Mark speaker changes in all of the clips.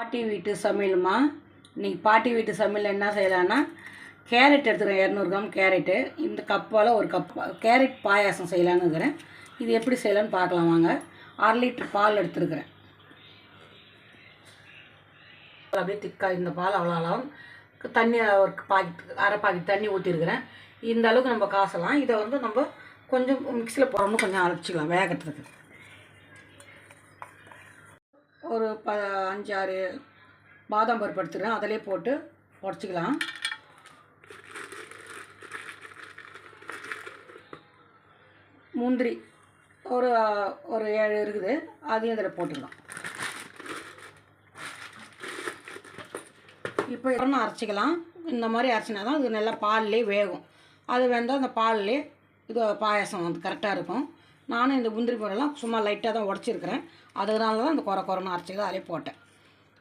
Speaker 1: பாட்டி வீட்டு சமையலுமா. இன்றைக்கி பாட்டி வீட்டு சமையல் என்ன செய்யலான்னா, கேரட் எடுத்துக்கிறேன், 200 கிராம் கேரட்டு. இந்த கப்பால் ஒரு கப் கேரட் பாயாசம் செய்யலான்னு இருக்கிறேன். இது எப்படி செய்யலான்னு பார்க்கலாம் வாங்க. 1/2 லிட்டர் பால் எடுத்துருக்கிறேன். அப்படியே திக்காக இந்த பால் அவ்வளோ அளவு தண்ணி ஒரு பாக்கெட் அரை பாக்கெட் தண்ணி ஊற்றிருக்கிறேன். இந்த அளவுக்கு நம்ம காசலாம். இதை வந்து நம்ம கொஞ்சம் மிக்சியில் போடணும், கொஞ்சம் அரைச்சிக்கலாம் வேகத்துக்கு. ஒரு 5-6 பாதாம் பருப்பு எடுத்துக்கிறேன், அதிலே போட்டு உடச்சிக்கலாம். முந்திரி ஒரு 7 இருக்குது, அதையும் இதில் போட்டுக்கலாம். இப்போ இன்னும் அரைச்சிக்கலாம். இந்த மாதிரி அரைச்சினா தான் இது நல்லா பால்லே வேகும். அது வெந்தால் அந்த பால்லே இது பாயாசம் வந்து கரெக்டாக இருக்கும். நானும் இந்த முந்திரி பழம்லாம் சும்மா லைட்டாக தான் உடச்சிருக்கிறேன். அதனால தான் இந்த குறைன்னு அரைச்சிக்கிது அதிலே போட்டேன்.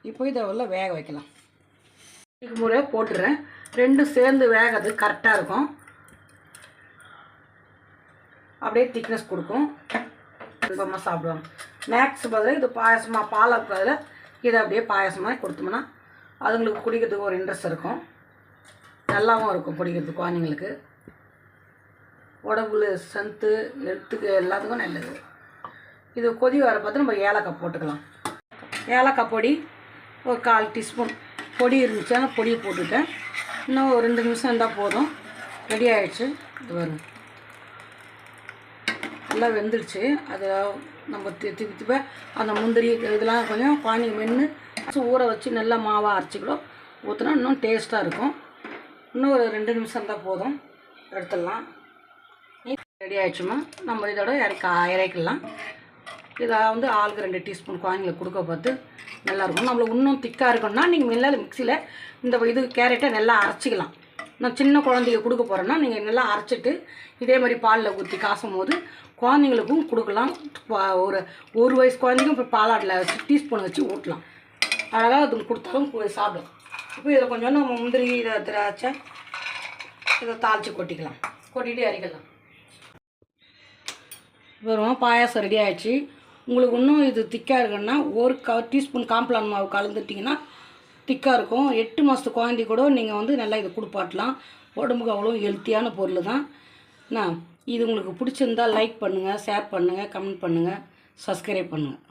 Speaker 1: இப்போ இதை உள்ள வேக வைக்கலாம். இதுக்கு முறையாக போட்டுறேன். 2 சேர்ந்து வேகிறது கரெக்டாக இருக்கும். அப்படியே திக்னஸ் கொடுக்கும். விருப்பமாக சாப்பிடுவாங்க. ஸ்நாக்ஸ் பதில் இது பாயசமாக பாலுக்கு பதில் இதை அப்படியே பாயசமாக கொடுத்தோம்னா அதுங்களுக்கு குடிக்கிறதுக்கு ஒரு இன்ட்ரெஸ்ட் இருக்கும். நல்லாவும் இருக்கும் குடிக்கிறதுக்கு. குழந்தைங்களுக்கு உடம்புல சத்து ஹெல்த்துக்கு எல்லாத்துக்கும் நல்லது. இது கொதி வர பார்த்து நம்ம ஏலக்காய் போட்டுக்கலாம். ஏலக்காய் பொடி ஒரு 1/4 டீஸ்பூன் பொடி இருந்துச்சுன்னா பொடியை போட்டுவிட்டேன். இன்னும் ஒரு 2 நிமிஷம் இருந்தால் போதும். ரெடி ஆகிடுச்சு. இது வரும் நல்லா வெந்துடுச்சு. அது நம்ம திப்ப அந்த முந்திரி இதெல்லாம் கொஞ்சம் பானி மென்று ஊற வச்சு நல்லா மாவாக அரைச்சிக்கிடும் ஊற்றினா இன்னும் டேஸ்ட்டாக இருக்கும். இன்னும் ஒரு 2 நிமிஷம் இருந்தால் போதும், எடுத்துடலாம். ரெடி ஆகிடுச்சுமா. நம்ம இதோட இறக்கலாம். இதை வந்து ஆளுக்கு 2 டீஸ்பூன் குழந்தைங்களுக்கு கொடுக்க பார்த்து நல்லாயிருக்கும். நம்மளுக்கு இன்னும் திக்காக இருக்குன்னா நீங்கள் நல்லா மிக்சியில் இந்த இது கேரட்டை நல்லா அரைச்சிக்கலாம். நான் சின்ன குழந்தைங்க கொடுக்க போகிறேன்னா நீங்கள் நல்லா அரைச்சிட்டு இதே மாதிரி பாலில் ஊற்றி காசும் போது குழந்தைங்களுக்கும் கொடுக்கலாம். ஒரு வயசு குழந்தைக்கும் இப்போ பாலாட்டில் வச்சு டீஸ்பூன் வச்சு ஊட்டலாம். அழகாக அது கொடுத்தாலும் சாப்பிடும். இப்போ இதில் கொஞ்சம் நம்ம முந்திரி இதை திராட்சை இதை தாளித்து கொட்டிக்கலாம். கொட்டிட்டு இறக்கலாம். வெறும் பாயாசம் ரெடி ஆகிடுச்சு. உங்களுக்கு இன்னும் இது திக்காக இருக்குன்னா ஒரு டீஸ்பூன் காம்ப்ளான் மாவு கலந்துட்டிங்கன்னா திக்காக இருக்கும். 8 மாதத்து குழந்தை கூட நீங்கள் வந்து நல்லா இதை கொடுப்பாட்டலாம். உடம்புக்கு அவ்வளோ ஹெல்த்தியான பொருள் தான். இது உங்களுக்கு பிடிச்சிருந்தால் லைக் பண்ணுங்கள், ஷேர் பண்ணுங்கள், கமெண்ட் பண்ணுங்கள், சப்ஸ்கிரைப் பண்ணுங்கள்.